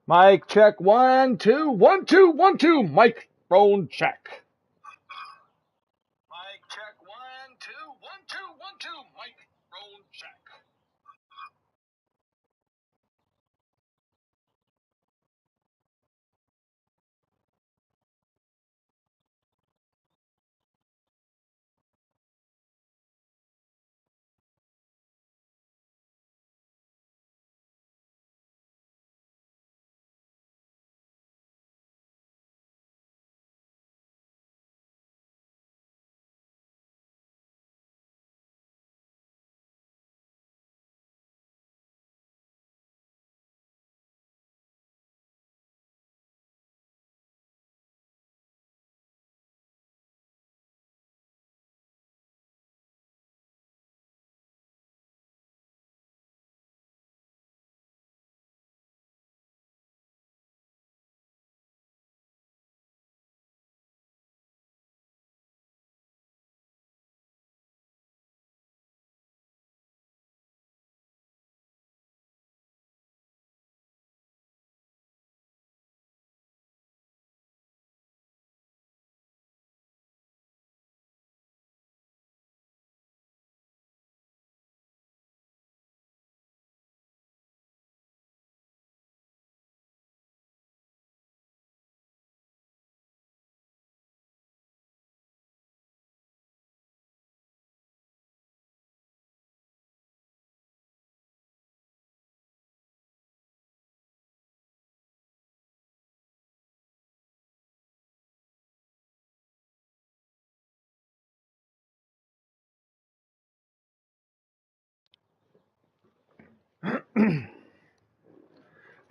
Mic check 1 2 1 2 1 2. Microphone check. Mic check 1 2 1 2 1 2. Microphone check.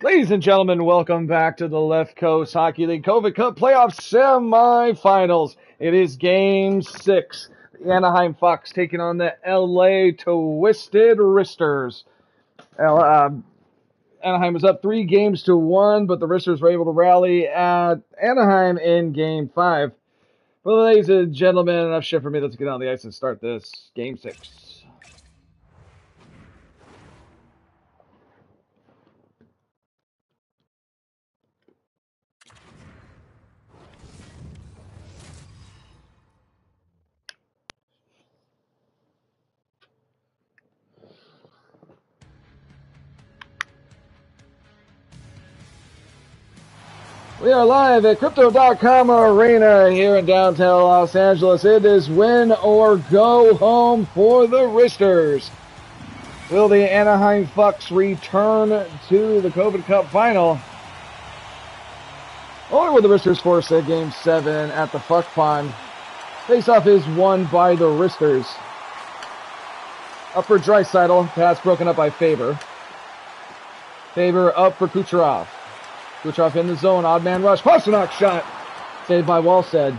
Ladies and gentlemen, welcome back to the Left Coast Hockey League COVID Cup Playoffs Semifinals. It is Game 6. The Anaheim Fox taking on the LA Twisted Wristers. Anaheim was up 3-1, but the Wristers were able to rally at Anaheim in Game 5. Well, ladies and gentlemen, enough shit for me. Let's get on the ice and start this Game 6. We are live at Crypto.com Arena here in downtown Los Angeles. It is win or go home for the Wristers. Will the Anaheim Fox return to the COVID Cup final? Or will the Wristers force a Game 7 at the Fuck Pond? Faceoff is won by the Wristers. Up for Draisaitl. Pass broken up by Faber. Faber up for Kucherov. Kucherov in the zone. Odd man rush. Pastrnak shot. Saved by Wallstead.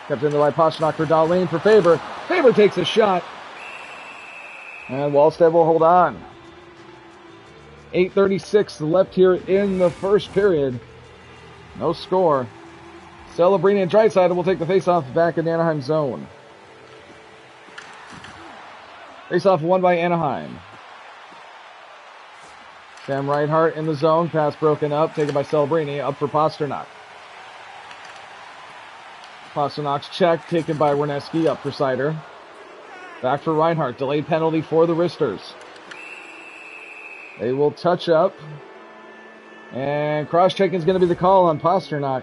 Kept in the by Pastrnak for Dahlin for Faber. Faber takes a shot. And Wallstead will hold on. 8:36 left here in the first period. No score. Celebrini and Draisaitl will take the faceoff back in the Anaheim zone. Faceoff won by Anaheim. Sam Reinhart in the zone. Pass broken up. Taken by Celebrini. Up for Pastrnak. Pasternak's check. Taken by Werneski. Up for Seider. Back for Reinhart. Delayed penalty for the Wristers. They will touch up. And cross-checking is going to be the call on Pastrnak.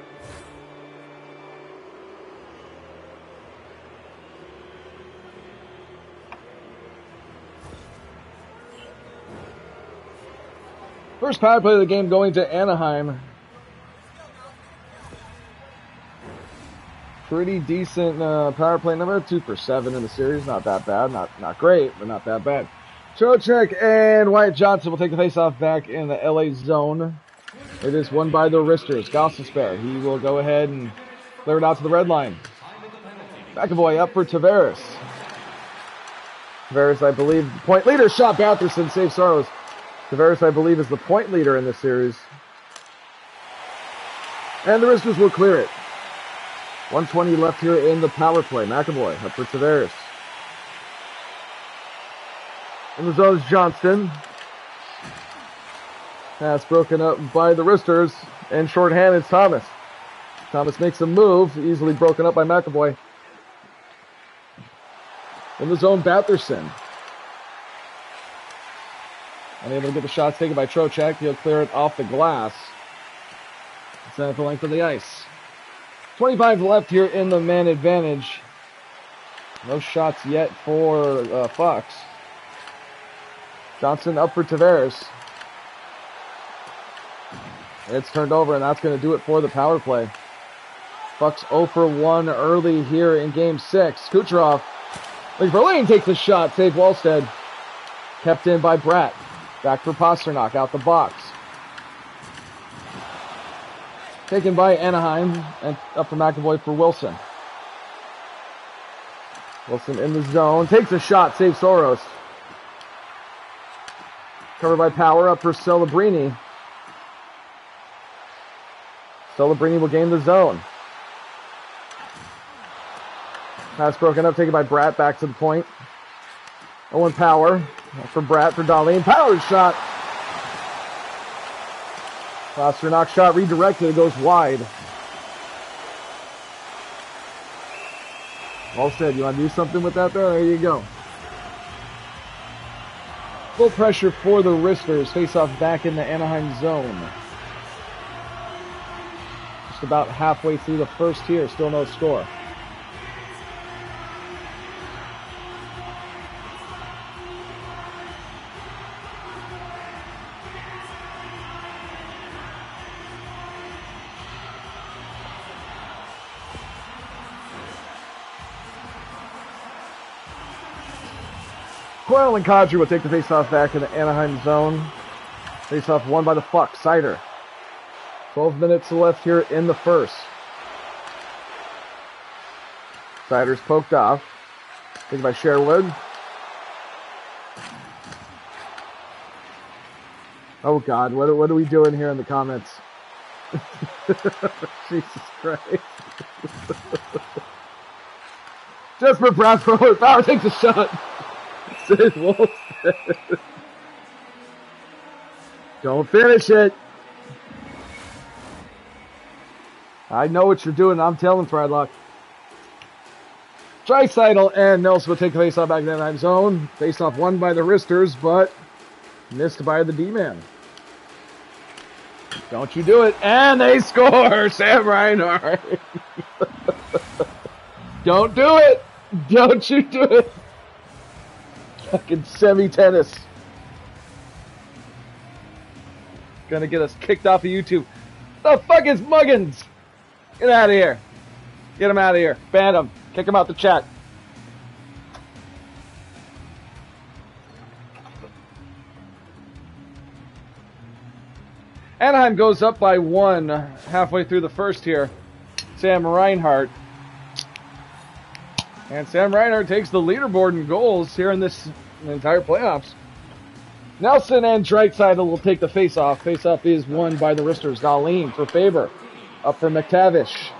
First power play of the game going to Anaheim. Pretty decent power play number. 2 for 7 in the series. Not that bad. Not great, but not that bad. Trocheck and Wyatt Johnson will take the faceoff back in the LA zone. It is won by the Wristers. Gosselsberg. He will go ahead and clear it out to the red line. McAvoy up for Tavares. Tavares, I believe, point leader. Shot Batherson. Save Saros. Tavares, I believe, is the point leader in this series. And the Wristers will clear it. 1:20 left here in the power play. McAvoy up for Tavares. In the zone is Johnston. Pass broken up by the wristers. And shorthanded Thomas. Thomas makes a move. Easily broken up by McAvoy. In the zone, Batherson. Unable to get the shots taken by Trocheck. He'll clear it off the glass. Send it the length of the ice. 25 left here in the man advantage. No shots yet for Fox. Johnson up for Tavares. It's turned over, and that's going to do it for the power play. Bucks 0 for 1 early here in Game 6. Kucherov. McBurlane takes a shot. Save Wallstead. Kept in by Bratt. Back for Pasternak. Out the box. Taken by Anaheim. And up for McAvoy for Wilson. Wilson in the zone. Takes a shot. Saves Soros. Covered by Power. Up for Celebrini. Celebrini will gain the zone. Pass broken up, taken by Bratt, back to the point. Owen Power for Bratt for Darlene. Power's shot. Pasternak shot redirected, it goes wide. Wallstead, you want to do something with that there? There you go. Full pressure for the Wristers. Face off back in the Anaheim zone. Just about halfway through the first here, still no score. Coyle and Kadri will take the face-off back in the Anaheim zone. Face-off won by the Fuck. Sider. 12 minutes left here in the first. Sider's poked off. Taken by Sherwood. Oh God, what are we doing here in the comments? Jesus Christ. Just for Bradford. Power takes a shot. Says Wolf. Don't finish it. I know what you're doing. I'm telling Fredlock. Draisaitl and Nelson will take the face-off back in the Anaheim zone. Face-off won by the Wristers, but missed by the D-man. Don't you do it. And they score! Sam Reinhart. Don't do it. Don't you do it. Fucking semi-tennis. Gonna get us kicked off of YouTube. The fuck is Muggins? Get out of here. Get him out of here. Ban him. Kick him out the chat. Anaheim goes up by 1 halfway through the first here. Sam Reinhart. And Sam Reinhart takes the leaderboard in goals here in this entire playoffs. Nelson and Draisaitl will take the face-off. Face-off is won by the Wristers. Darlene for Faber. Up for McTavish.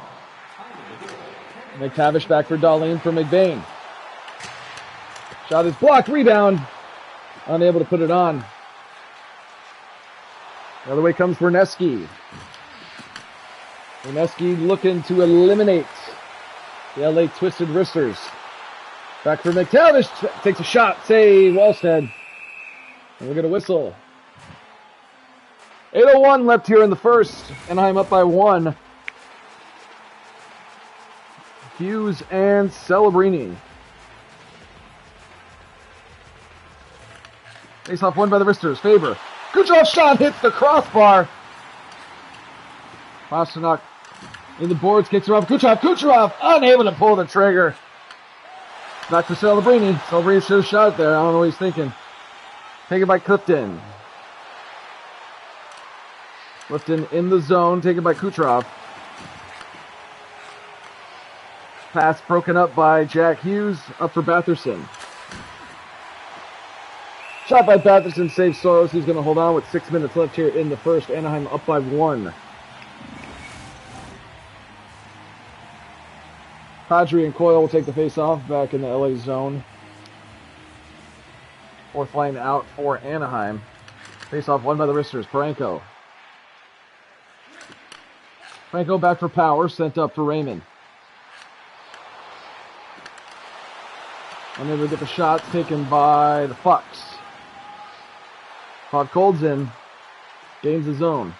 McTavish back for Darlene for McBain. Shot is blocked. Rebound. Unable to put it on. The other way comes Werneski. Werneski looking to eliminate the LA Twisted Wristers. Back for McTavish. Takes a shot. Save Wallstead. And we're going to whistle. 8:01 left here in the first. Anaheim up by 1. Hughes and Celebrini. Face-off won by the Wristers. Faber. Kucherov shot hits the crossbar. Pasternak in the boards, kicks her off. Kucherov unable to pull the trigger. Back to Celebrini. Celebrini should have shot there. I don't know what he's thinking. Taken by Clifton. Clifton in the zone, taken by Kucherov. Pass broken up by Jack Hughes. Up for Batherson. Shot by Batherson, saves Soros. He's going to hold on with 6 minutes left here in the first. Anaheim up by 1. Kadri and Coyle will take the face-off back in the LA zone. Fourth line out for Anaheim. Face-off won by the Wristers. Parenko. Parenko back for Power. Sent up for Raymond. Unable to get the shot taken by the Fucks. Podkolzin gains the zone.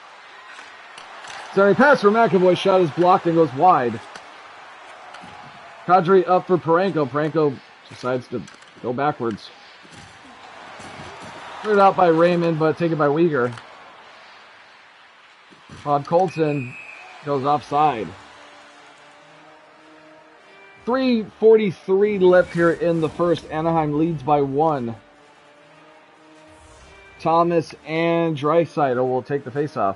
Sorry, pass for McAvoy. Shot is blocked and goes wide. Kadri up for Parenko. Parenko decides to go backwards. Cleared out by Raymond, but taken by Weegar. Podkolzin goes offside. 3:43 left here in the first. Anaheim leads by 1. Thomas and Draisaitl will take the faceoff.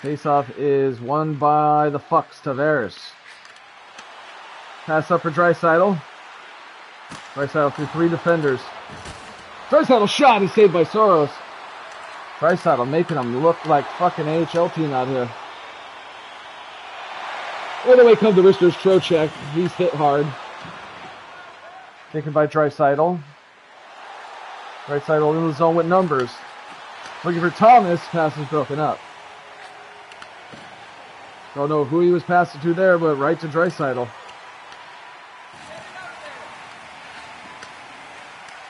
Faceoff is won by the Fucks. Tavares. Pass up for Draisaitl. Draisaitl through 3 defenders. Draisaitl shot is saved by Soros. Draisaitl making them look like fucking AHL team out here. All the way comes the Wristers. Trocheck. He's hit hard. Taken by Draisaitl. Draisaitl in the zone with numbers. Looking for Thomas. Pass is broken up. Don't know who he was passing to there, but right to Draisaitl.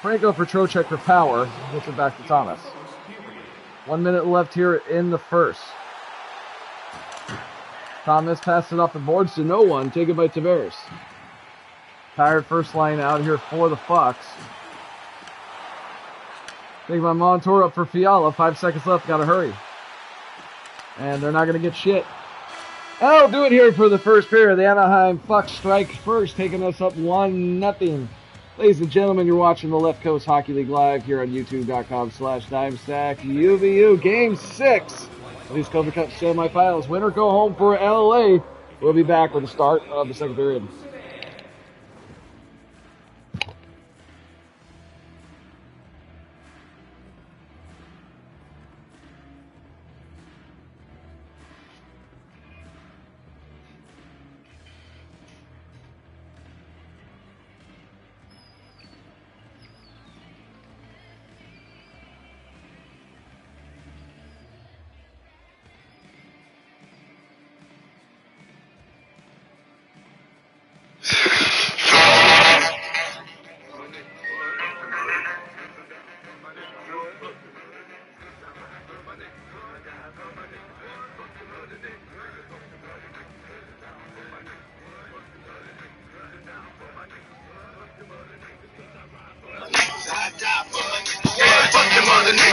Franco for Trocheck for Power. Gets it back to Thomas. 1 minute left here in the first. Thomas passes it off the boards to no one. Taken by Tavares. Tired first line out here for the Fox. Taken by Montour up for Fiala. 5 seconds left. Gotta hurry. And they're not gonna get shit. That'll do it here for the first period. The Anaheim Fox strike first, taking us up 1-0. Ladies and gentlemen, you're watching the Left Coast Hockey League live here on youtube.com/DimestackUBU. Game 6 of these Cover Cup semifinals. Winner go home for LA. We'll be back with the start of the second period.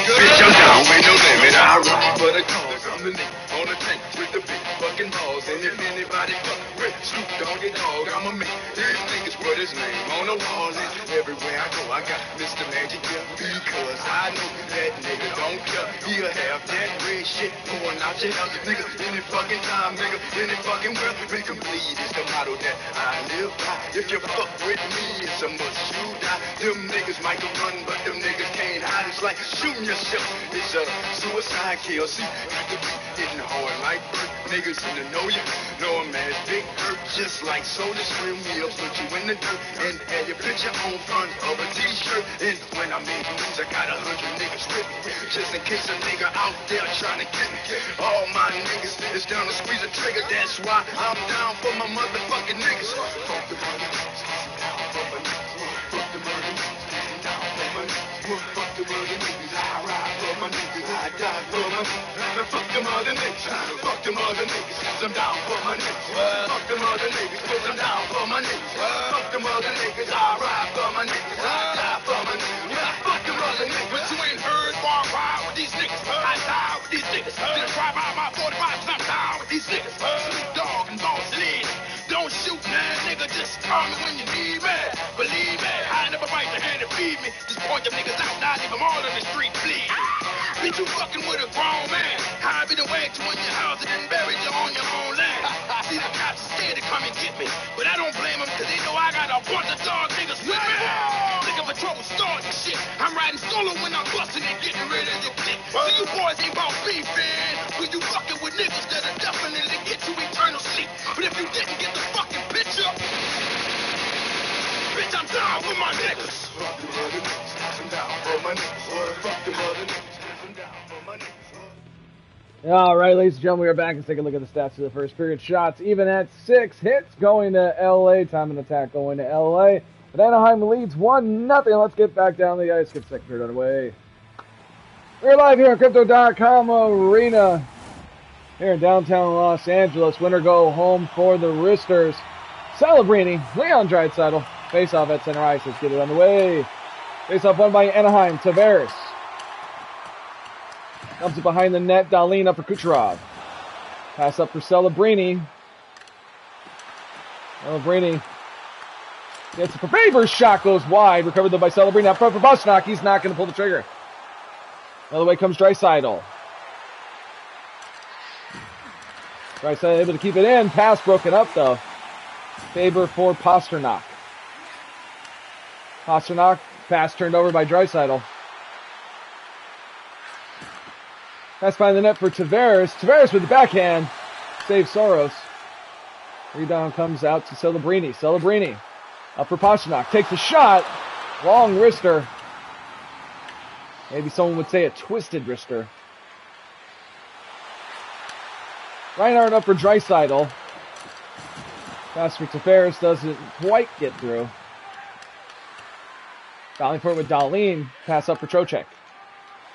Bitch, I'm down with no limit. I ride for the cause. I'm the nigga on the tank with the big fucking balls. And if anybody fuck with Snoop Doggy Dogg, I'ma make these niggas put his name on the wall. And everywhere I go, I got Mr. Magic here. Because I know that nigga don't care. He'll have that red shit pouring out your house. Nigga, any fucking time, nigga, any fucking world. Make 'em bleed is the motto that I live by. If you fuck with me, it's a must you die. Them niggas might go run, but them niggas can't hide. It's like shooting yourself. It's a suicide kill. See, got to be hitting hard like bird. Niggas in the know you. Know a man's big hurt. Just like soda stream wheels. Put you in the dirt and have your picture on front of a t-shirt. And when I make moves, I got 100 niggas with me. Just in case a nigga out there trying to get me. All my niggas is down to squeeze a trigger. That's why I'm down for my motherfucking niggas. Fuck the mother niggas. Down for my niggas. Fuck the mother niggas. Down for my niggas. Fuck the mother niggas. I ride for my niggas. I die for my niggas. Fuck them other niggas. Fuck them other niggas. Cause I'm down for my niggas. Fuck them other niggas. Cause I'm down for my niggas. Fuck them other niggas. I ride for my niggas. I die for my niggas. Fuck them other niggas. But you ain't heard far ride with these niggas. I die with these niggas. Then drive by my 45 and I'm down with these niggas. Snoop Dogg and Boss Lid. Don't shoot, man, nigga. Just call me when you need me. Believe me, I never bite the hand to feed me. Just point them niggas out, now leave them all on the street, please. Bitch, you fucking with a grown man. I be the way to in your house and then buried you on your own land. See, the cops are scared to come and get me. But I don't blame them, cause they know I got a bunch of dog niggas with me. Looking for trouble starting shit. I'm riding solo when I'm busting and getting rid of your clique. So you boys ain't about beef, man. When you fucking with niggas that'll definitely get you eternal sleep. But if niggas. Fuck them other niggas. I'm down for my niggas. All right, ladies and gentlemen, we are back. Let's take a look at the stats of the first period. Shots even at 6 hits going to LA. Time and attack going to LA. But Anaheim leads 1-0. Let's get back down the ice. Get the second period underway. We're live here on Crypto.com Arena here in downtown Los Angeles. Winner go home for the Wristers. Celebrini, Leon Draisaitl. Face off at center ice. Let's get it underway. Face off won by Anaheim. Tavares. Comes it behind the net. Dahlin up for Kucherov. Pass up for Celebrini. Celebrini gets it for Faber. Shot goes wide. Recovered though by Celebrini. Up front for Bushnok. He's not going to pull the trigger. Another way comes Draisaitl. Draisaitl able to keep it in. Pass broken up though. Faber for Pasternak. Pasternak. Pass turned over by Draisaitl. Pass behind the net for Tavares. Tavares with the backhand. Saves Soros. Rebound comes out to Celebrini. Celebrini up for Pasternak. Takes a shot. Long wrister. Maybe someone would say a twisted wrister. Reinhardt up for Draisaitl. Pass for Tavares doesn't quite get through. Battling for it with Dahlin. Pass up for Trocheck.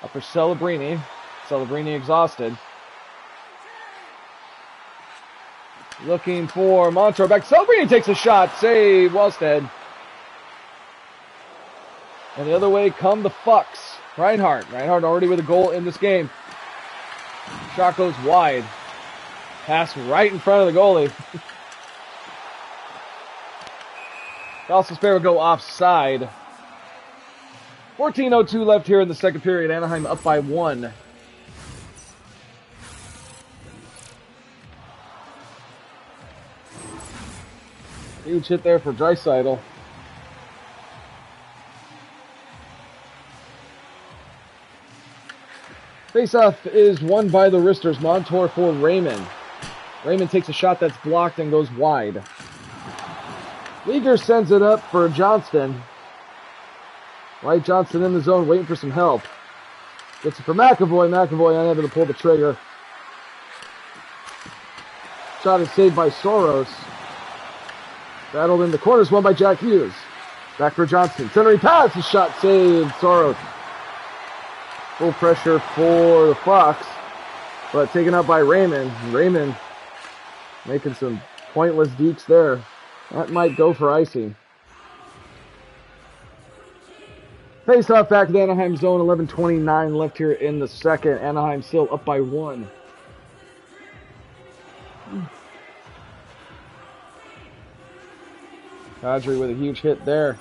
Up for Celebrini. Celebrini exhausted. Looking for Montour back. Celebrini takes a shot. Save Wallstead. And the other way come the Fucks. Reinhardt. Reinhardt already with a goal in this game. Shot goes wide. Pass right in front of the goalie. Also Spare will go offside. 14:02 left here in the second period. Anaheim up by 1. Huge hit there for Draisaitl. Faceoff is won by the Wristers. Montour for Raymond. Raymond takes a shot that's blocked and goes wide. Leaguer sends it up for Johnston. White Johnston in the zone waiting for some help. Gets it for McAvoy. McAvoy unable to pull the trigger. Shot is saved by Soros. Battled in the corners, won by Jack Hughes. Back for Johnston. Centering pass, the shot saved. Soros. Full pressure for the Fox, but taken up by Raymond. Raymond making some pointless dekes there. That might go for icing. Face off back to the Anaheim zone. 11:29 left here in the second. Anaheim still up by 1. Kadri with a huge hit there.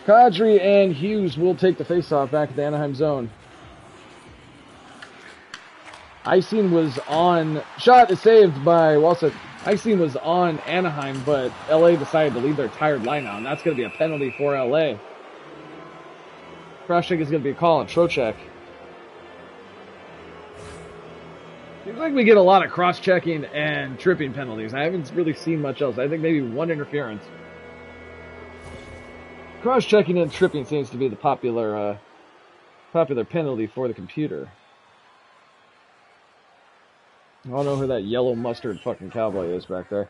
Kadri and Hughes will take the face-off back at the Anaheim zone. Icing was on. Shot is saved by Walsett. Icing was on Anaheim, but LA decided to leave their tired line out, and that's going to be a penalty for LA. Cross check is going to be a call on Trocheck. Seems like we get a lot of cross-checking and tripping penalties. I haven't really seen much else. I think maybe one interference. Cross-checking and tripping seems to be the popular penalty for the computer. I don't know who that yellow mustard fucking cowboy is back there.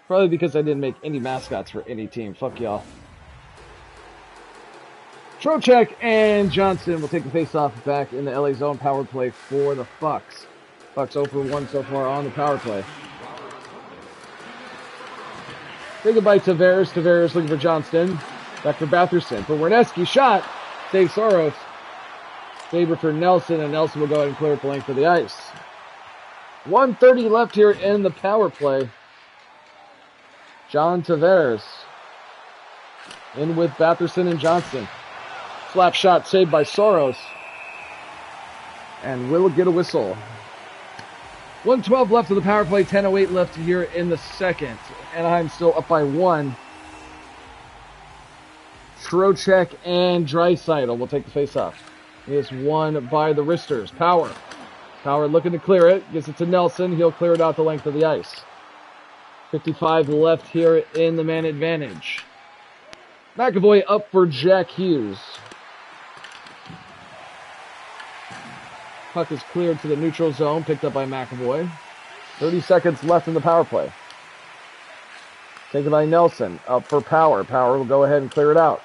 Probably because I didn't make any mascots for any team. Fuck y'all. Trocheck and Johnson will take the face-off back in the LA zone power play for the Bucks. Bucks 0 for 1 so far on the power play. Say goodbye to Tavares. Tavares looking for Johnston. Back for Batherson. For Werneski. Shot. Save Soros. Favor for Nelson. And Nelson will go ahead and clear it the length of the ice. 1:30 left here in the power play. John Tavares. In with Batherson and Johnston. Slap shot saved by Soros. And will get a whistle. 1:12 left of the power play. 10:08 left here in the second. Anaheim still up by 1. Trocheck and Draisaitl will take the face-off. He is won by the Wristers. Power looking to clear it. Gives it to Nelson. He'll clear it out the length of the ice. 55 left here in the man advantage. McAvoy up for Jack Hughes. Puck is cleared to the neutral zone, picked up by McAvoy. 30 seconds left in the power play. Taken by Nelson, up for Power. Power will go ahead and clear it out.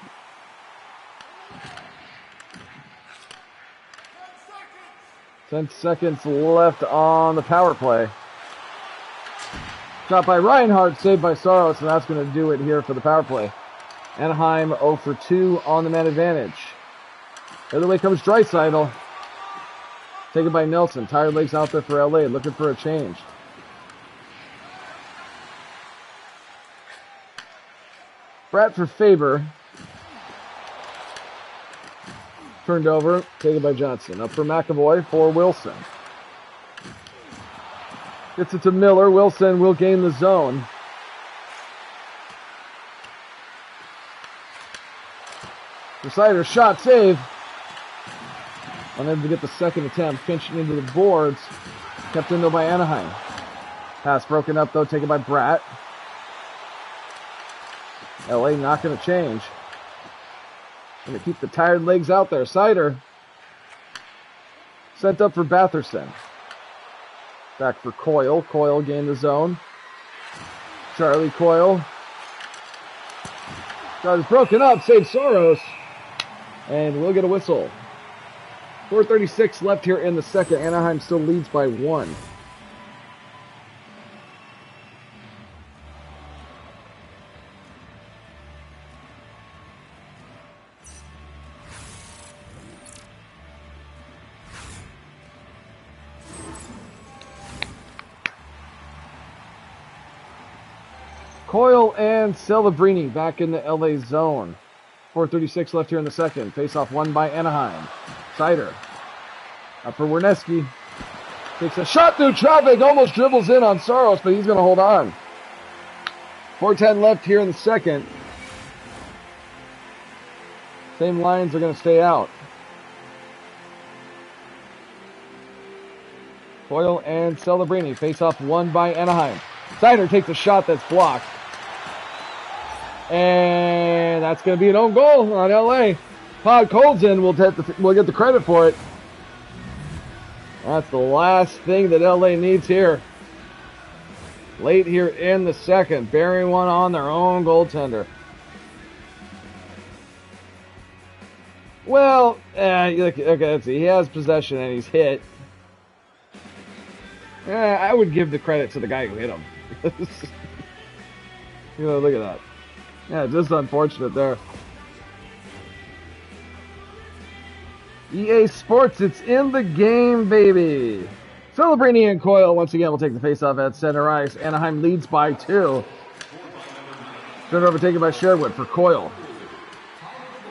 10 seconds left on the power play. Shot by Reinhardt, saved by Saros, and that's going to do it here for the power play. Anaheim 0 for 2 on the man advantage. The other way comes Draisaitl. Taken by Nelson. Tired legs out there for LA, looking for a change. Bratt for Faber. Turned over, taken by Johnson. Up for McAvoy for Wilson. Gets it to Miller. Wilson will gain the zone. Decider shot, save. Unable to get the second attempt. Pinching into the boards. Kept in though by Anaheim. Pass broken up though, taken by Bratt. LA not going to change. Going to keep the tired legs out there. Sider sent up for Batherson. Back for Coyle. Coyle gained the zone. Charlie Coyle. Shot is broken up. Saves Soros. And we'll get a whistle. 4:36 left here in the second. Anaheim still leads by 1. Coyle and Celebrini back in the LA zone. 4:36 left here in the second. Face-off won by Anaheim. Sider. Up for Werneski. Takes a shot through traffic. Almost dribbles in on Saros, but he's going to hold on. 4:10 left here in the second. Same lines are going to stay out. Coyle and Celebrini. Face-off won by Anaheim. Sider takes a shot that's blocked. And that's going to be an own goal on LA. Pod Colson will get the credit for it. That's the last thing that LA needs here. Late here in the second. Burying one on their own goaltender. Well, okay, let's see. He has possession and he's hit. I would give the credit to the guy who hit him. Look at that. Yeah, just unfortunate there. EA Sports, it's in the game, baby. Celebrini and Coyle once again will take the faceoff at center ice. Anaheim leads by 2. Turnover overtaken by Sherwood for Coyle.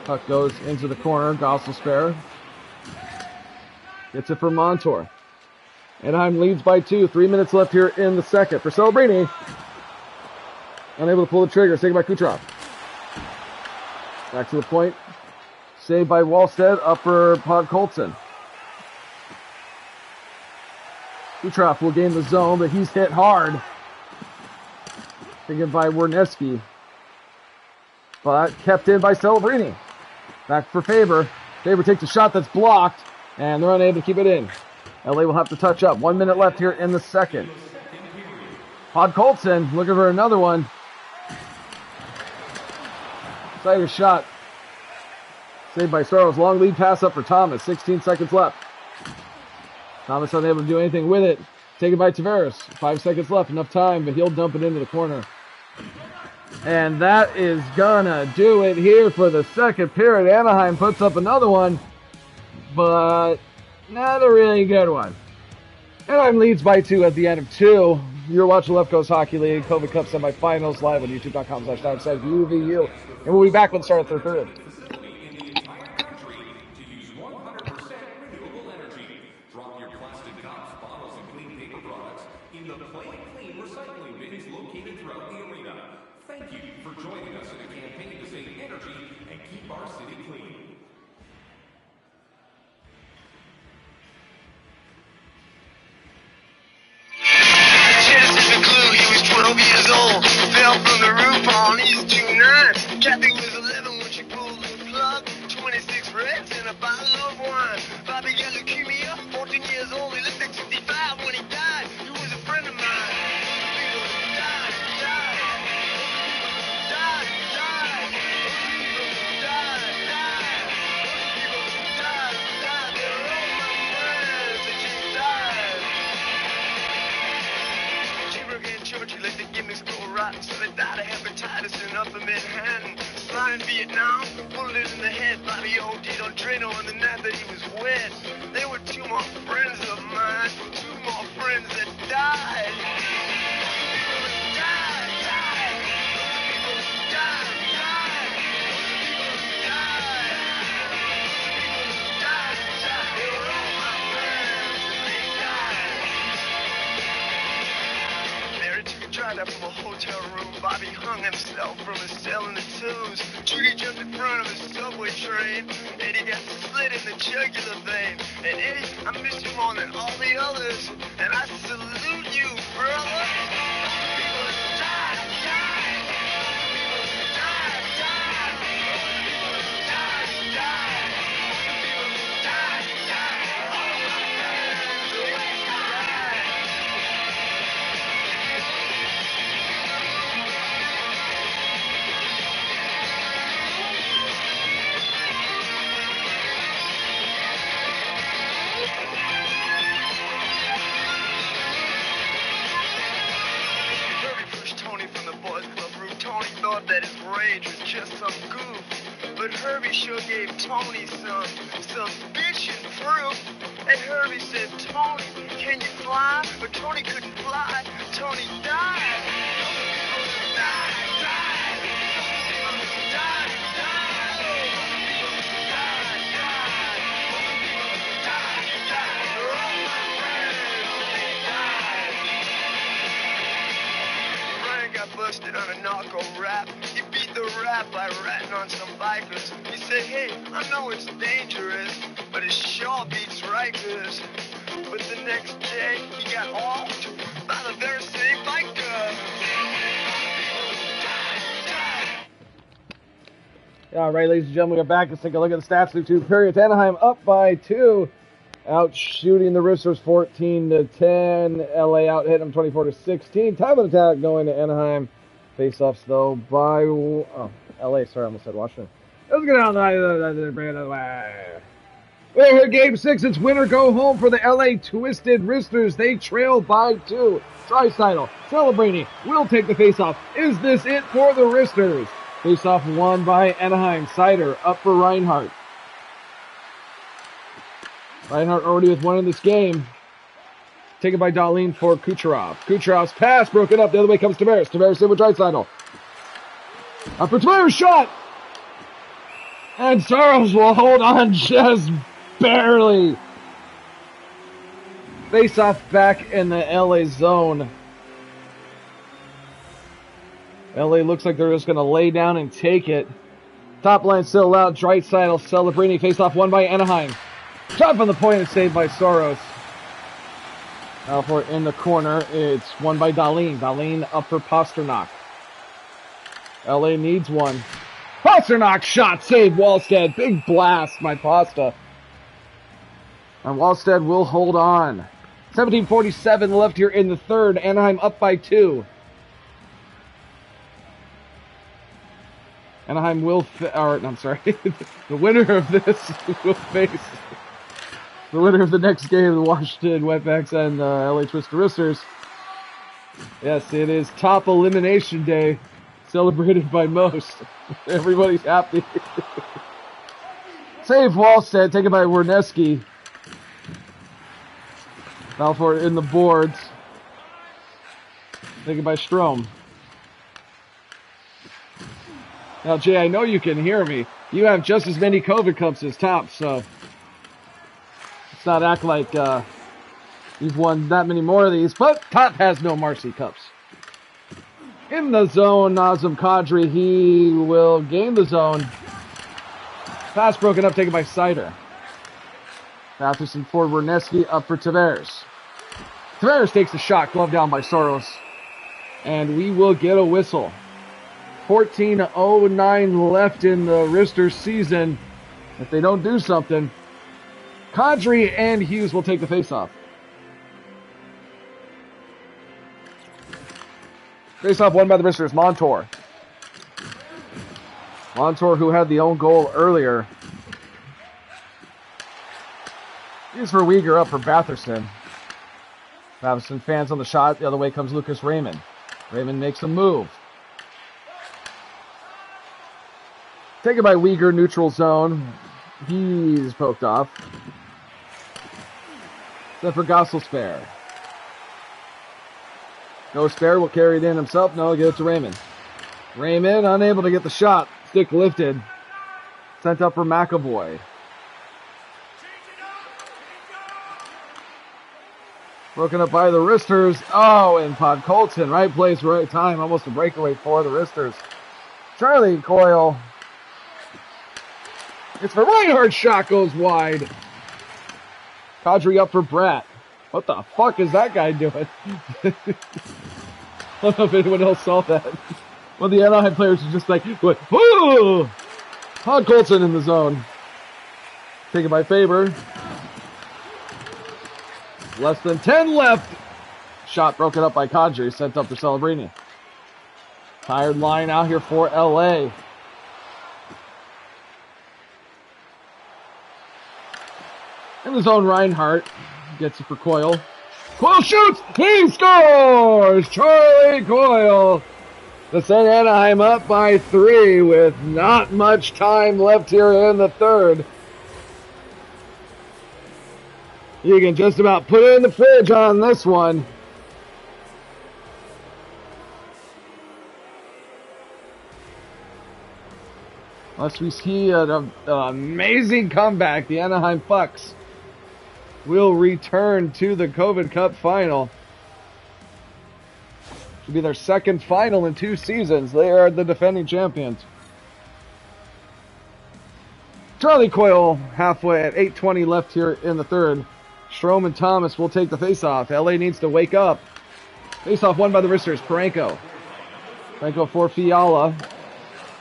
Puck goes into the corner. Goss will spare. Gets it for Montour. Anaheim leads by 2. 3 minutes left here in the second. For Celebrini. Unable to pull the trigger. Taken by Kucherov. Back to the point. Saved by Wallstead. Up for Pod Colson. Kucherov will gain the zone, but he's hit hard. Taken by Werneski. But kept in by Celebrini. Back for Faber. Faber takes a shot that's blocked, and they're unable to keep it in. LA will have to touch up. 1 minute left here in the second. Pod Colson looking for another one. Sider shot. Saved by Soros. Long lead pass up for Thomas. 16 seconds left. Thomas unable to do anything with it. Taken by Tavares. 5 seconds left. Enough time, but he'll dump it into the corner. And that is gonna do it here for the second period. Anaheim puts up another one, but not a really good one. Anaheim leads by 2 at the end of 2. You're watching Left Coast Hockey League COVID Cup semifinals live on youtube.com/UVU. And we'll be back when the start of the third period. Genesis and Clue, he was 12 years old. died of hepatitis in Upper Manhattan. Fly in Vietnam, bullet in the head. Bobby OD'd on Drano on the night that he was wet. There were two more friends of mine, two more friends that died. Tried up from a hotel room. Bobby hung himself from a cell in the twos. Judy jumped in front of a subway train. Eddie got slit in the jugular vein. And Eddie, I miss you more than all the others. And I salute you, brother. People die, die. People die, die. People die, die. People die, die. All my friends, they die. Tony thought that his rage was just some goof, but Herbie sure gave Tony some bitchin' proof. And Herbie said, Tony, can you fly? But Tony couldn't fly. Tony died. Busted on a narco rap. He beat the rap by ratting on some bikers. He said, hey, I know it's dangerous, but it sure beats Rikers. But the next day, he got offed by the very same biker. All right, ladies and gentlemen, we're back. Let's take a look at the stats through 2 periods. Anaheim up by 2. Out shooting the Roosters 14-10. LA out hit them 24-16. Time of attack going to Anaheim. Face-offs though by LA. Sorry, I almost said Washington. Let's get out and bring it away. We're here, Game 6. It's winner go home for the LA Twisted Roosters. They trail by 2. Draisaitl, Celebrini will take the face-off. Is this it for the Roosters? Face-off won by Anaheim. Sider up for Reinhart. Reinhart already with one in this game. Taken by Dahlin for Kucherov. Kucherov's pass broken up. The other way comes Tavares. Tavares in with Draisaitl. Up for Tavares' shot. And Saros will hold on just barely. Face off back in the LA zone. LA looks like they're just going to lay down and take it. Top line still out. Draisaitl, Celebrini. Face off won by Anaheim. Shot from the point and saved by Saros. Now for it in the corner, it's won by Dahlin. Dahlin up for Pasternak. LA needs one. Pasternak shot, saved Wallstead. Big blast by Pasta. And Wallstead will hold on. 17:47 left here in the third. Anaheim up by 2. Anaheim will, I'm sorry. The winner of this will face the winner of the next game, the Washington Wetbacks and LA Twisted Roosters. Yes, it is top elimination day, celebrated by most. Everybody's happy. Save Wallstead, taken by Werneski. Balfour in the boards. Taken by Strome. Now, Jay, I know you can hear me. You have just as many COVID cups as Top, so let's not act like you've won that many more of these. But Top has no Marcy cups. In the zone, Nazem Kadri, he will gain the zone. Pass broken up, taken by Sider. Matheson for Werneski, up for Tavares. Tavares takes a shot, glove down by Saros. And we will get a whistle. 14:09 left in the Roosters season. If they don't do something, Kadri and Hughes will take the face-off. Face-off won by the Roosters. Montour. Montour, who had the own goal earlier. He's for Uyghur, up for Batherson. Batherson fans on the shot. The other way comes Lucas Raymond. Raymond makes a move. Taken by Uyghur, neutral zone. He's poked off. Set for Gossel Spare. No Spare will carry it in himself. No, get it to Raymond. Raymond unable to get the shot. Stick lifted. Sent up for McAvoy. Broken up by the wristers. Oh, and Pod Colton. Right place, right time. Almost a breakaway for the wristers. Charlie Coyle. It's for Reinhardt. Shot goes wide. Kadri up for Bratt. What the fuck is that guy doing? I don't know if anyone else saw that. Well, the Anaheim players are just like, whoa! Pod Colton in the zone. Taken by Faber. Less than 10 left. Shot broken up by Kadri. Sent up for Celebrini. Tired line out here for LA. In the zone, Reinhardt gets it for Coyle. Coyle shoots! He scores! Charlie Coyle to send Anaheim up by 3 with not much time left here in the third. You can just about put it in the fridge on this one. Unless we see an amazing comeback, the Anaheim Pucks will return to the COVID Cup final. It'll be their second final in 2 seasons. They are the defending champions. Charlie Coyle halfway at 8:20 left here in the third. Strome and Thomas will take the faceoff. LA needs to wake up. Faceoff won by the wristers. Parenko. Parenko for Fiala.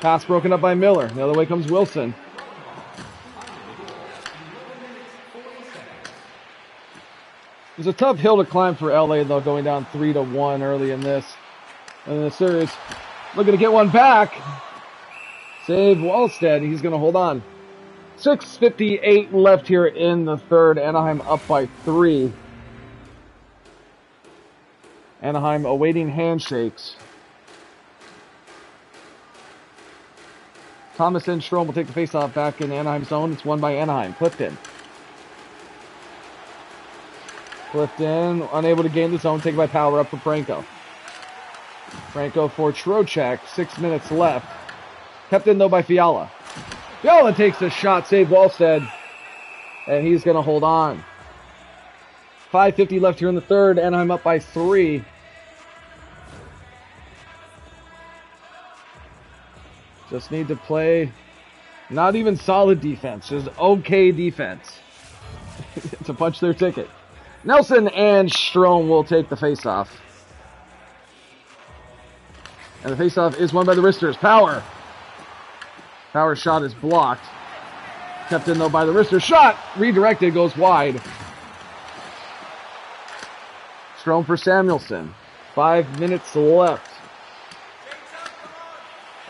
Pass broken up by Miller. The other way comes Wilson. It was a tough hill to climb for LA, though, going down 3-1 early in this. And the series looking to get one back. Save Wallstead. He's going to hold on. 6:58 left here in the third. Anaheim up by 3. Anaheim awaiting handshakes. Thomas and Strome will take the faceoff back in Anaheim zone. It's won by Anaheim. Clifton. Clifton unable to gain the zone. Taken by Power up for Franco. Franco for Trocheck. 6 minutes left. Kept in though by Fiala. Fiala takes a shot. Save Wallstead. And he's going to hold on. 5:50 left here in the third. Anaheim up by 3. Just need to play not even solid defense, just okay defense to punch their ticket. Nelson and Strome will take the faceoff. And the faceoff is won by the wristers. Power. Power shot is blocked. Kept in though by the wristers. Shot redirected, goes wide. Strome for Samuelson. 5 minutes left.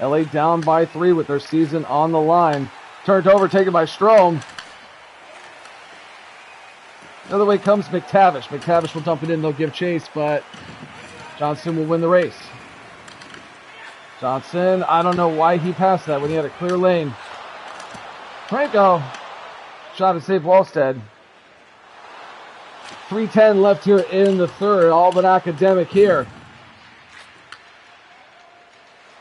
LA down by 3 with their season on the line. Turned over, taken by Strome. The other way comes McTavish. McTavish will dump it in, they'll give chase, but Johnson will win the race. Johnson, I don't know why he passed that when he had a clear lane. Franco, shot to save Wallstead. 3:10 left here in the third, all but academic here.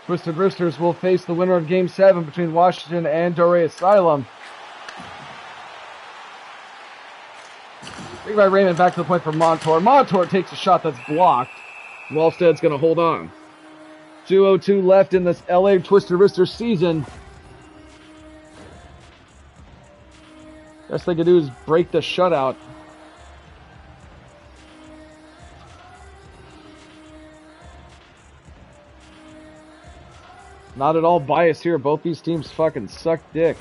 Twisted Roosters will face the winner of Game 7 between Washington and Doré Asylum. Big by Raymond back to the point for Montour. Montour takes a shot that's blocked. Wallstead's going to hold on. 2:02 left in this LA Twisted Roosters season. Best they can do is break the shutout. Not at all biased here. Both these teams fucking suck dick.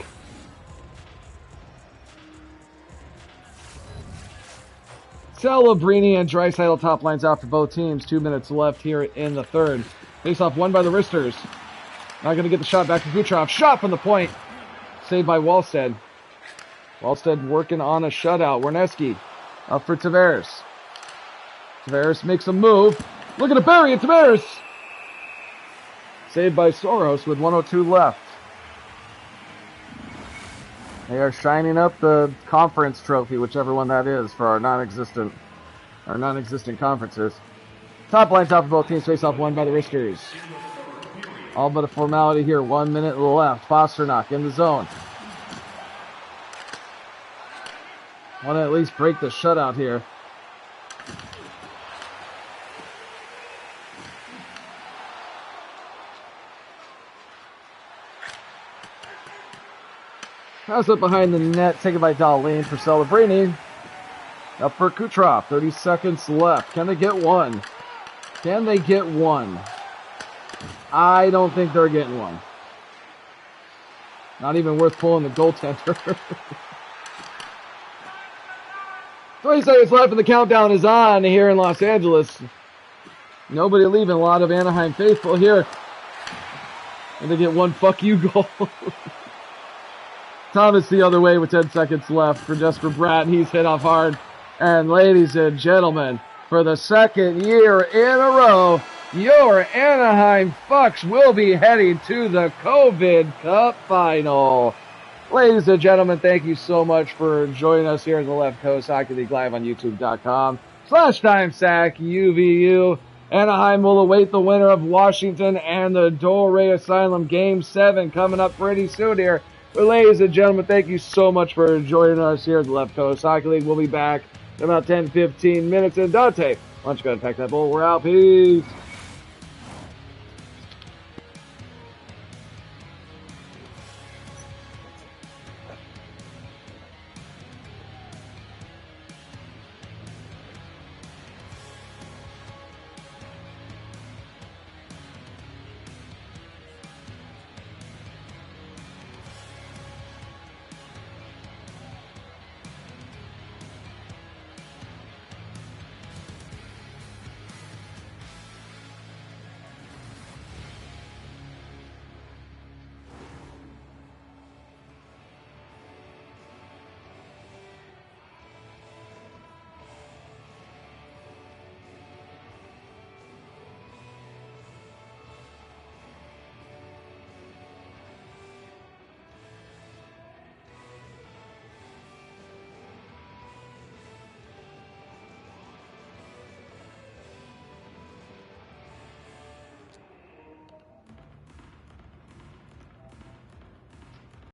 Celebrini and Draisaitl top lines out for both teams. 2 minutes left here in the third. Face-off won by the wristers. Not going to get the shot back to Kucherov. Shot from the point. Saved by Wallstead. Wallstead working on a shutout. Werneski up for Tavares. Tavares makes a move. Looking to bury it. Tavares. Saved by Soros with 1:02 left. They are shining up the conference trophy, whichever one that is, for our non-existent conferences. Top line top for both teams. Face off won by the Wristers. All but a formality here. 1 minute left. Pasternak in the zone. Want to at least break the shutout here. Pass up behind the net, taken by Darlene for Celebrini. Up for Kucherov, 30 seconds left. Can they get one? Can they get one? I don't think they're getting one. Not even worth pulling the goaltender. 20 seconds left and the countdown is on here in Los Angeles. Nobody leaving, a lot of Anaheim faithful here. And they get one fuck you goal. Thomas the other way with 10 seconds left for Jesper Bratt. He's hit off hard. And ladies and gentlemen, for the second year in a row, your Anaheim Fucks will be heading to the COVID Cup Final. Ladies and gentlemen, thank you so much for joining us here in the Left Coast Hockey League Live on YouTube.com/TimeSackUVU. Anaheim will await the winner of Washington and the Dole Asylum Game 7 coming up pretty soon here. But ladies and gentlemen, thank you so much for joining us here at the Left Coast Hockey League. We'll be back in about 10-15 minutes. And Dante, why don't you go and pack that bowl? We're out. Peace.